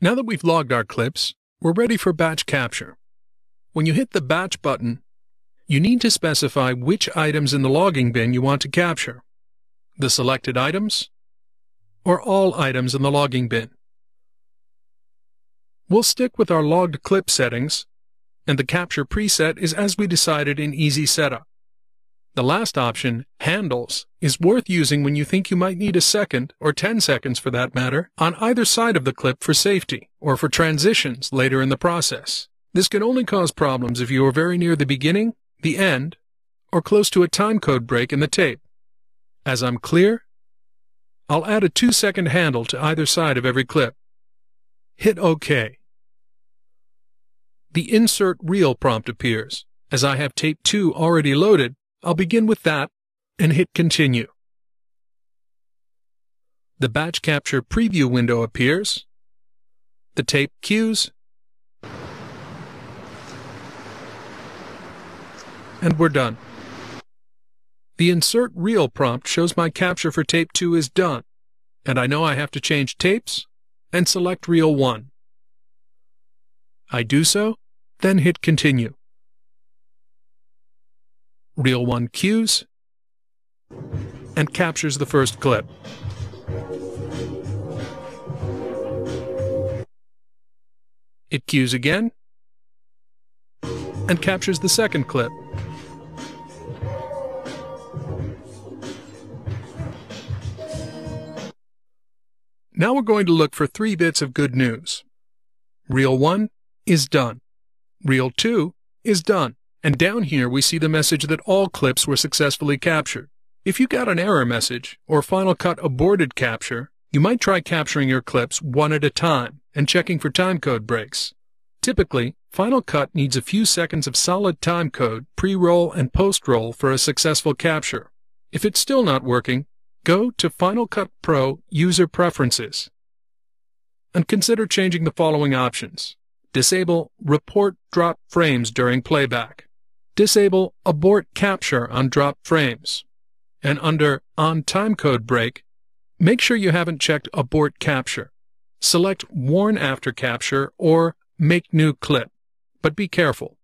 Now that we've logged our clips, we're ready for batch capture. When you hit the Batch button, you need to specify which items in the logging bin you want to capture: the selected items or all items in the logging bin. We'll stick with our logged clip settings, and the capture preset is as we decided in Easy Setup. The last option, Handles, is worth using when you think you might need a second, or 10 seconds for that matter, on either side of the clip for safety, or for transitions later in the process. This can only cause problems if you are very near the beginning, the end, or close to a timecode break in the tape. As I'm clear, I'll add a 2-second handle to either side of every clip. Hit OK. The Insert Reel prompt appears. As I have tape 2 already loaded, I'll begin with that and hit Continue. The Batch Capture preview window appears. The tape cues, and we're done. The Insert Reel prompt shows my capture for tape 2 is done, and I know I have to change tapes and select Reel 1. I do so, then hit Continue. Reel 1 cues and captures the first clip. It cues again and captures the second clip. Now we're going to look for 3 bits of good news. Reel 1 is done. Reel 2 is done. And down here we see the message that all clips were successfully captured. If you got an error message or Final Cut aborted capture, you might try capturing your clips one at a time and checking for timecode breaks. Typically, Final Cut needs a few seconds of solid timecode pre-roll and post-roll for a successful capture. If it's still not working, go to Final Cut Pro User Preferences and consider changing the following options. Disable Report Drop Frames during playback. Disable Abort Capture on dropped frames. And under On Timecode Break, make sure you haven't checked Abort Capture. Select Warn After Capture or Make New Clip. But be careful.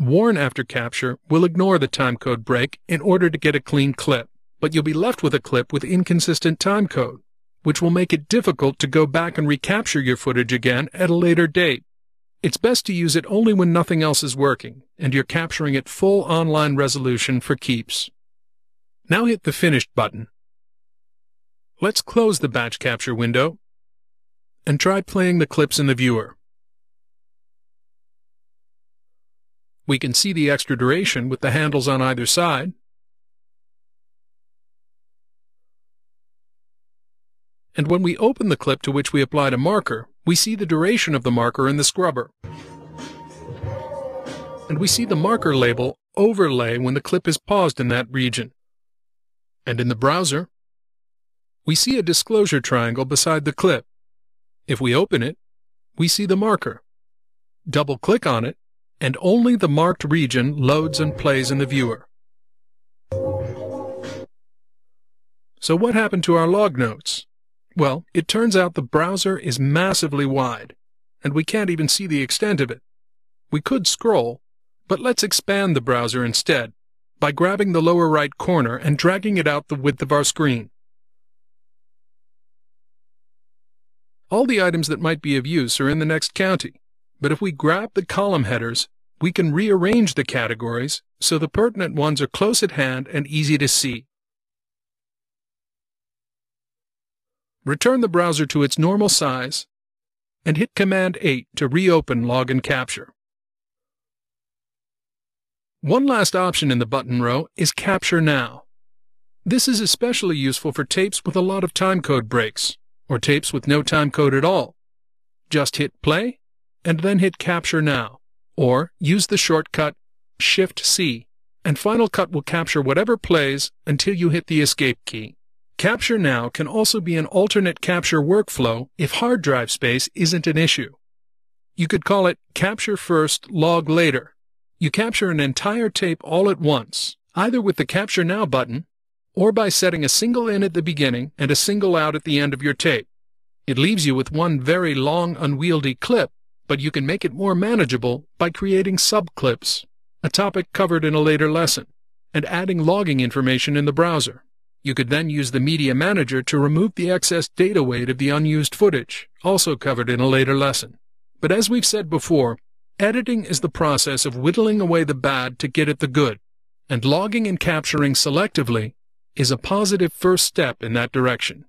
Warn After Capture will ignore the timecode break in order to get a clean clip, but you'll be left with a clip with inconsistent timecode, which will make it difficult to go back and recapture your footage again at a later date. It's best to use it only when nothing else is working, and you're capturing at full online resolution for keeps. Now hit the Finished button. Let's close the Batch Capture window and try playing the clips in the viewer. We can see the extra duration with the handles on either side. And when we open the clip to which we applied a marker, we see the duration of the marker in the scrubber. And we see the marker label Overlay when the clip is paused in that region. And in the browser, we see a disclosure triangle beside the clip. If we open it, we see the marker. Double-click on it, and only the marked region loads and plays in the viewer. So what happened to our log notes? Well, it turns out the browser is massively wide, and we can't even see the extent of it. We could scroll, but let's expand the browser instead by grabbing the lower right corner and dragging it out the width of our screen. All the items that might be of use are in the next county, but if we grab the column headers, we can rearrange the categories so the pertinent ones are close at hand and easy to see. Return the browser to its normal size and hit Command 8 to reopen Log and Capture. One last option in the button row is Capture Now. This is especially useful for tapes with a lot of timecode breaks, or tapes with no timecode at all. Just hit play and then hit Capture Now, or use the shortcut Shift-C, and Final Cut will capture whatever plays until you hit the Escape key. Capture Now can also be an alternate capture workflow if hard drive space isn't an issue. You could call it Capture First, Log Later. You capture an entire tape all at once, either with the Capture Now button or by setting a single in at the beginning and a single out at the end of your tape. It leaves you with one very long, unwieldy clip, but you can make it more manageable by creating subclips, a topic covered in a later lesson, and adding logging information in the browser. You could then use the Media Manager to remove the excess data weight of the unused footage, also covered in a later lesson. But as we've said before, editing is the process of whittling away the bad to get at the good, and logging and capturing selectively is a positive first step in that direction.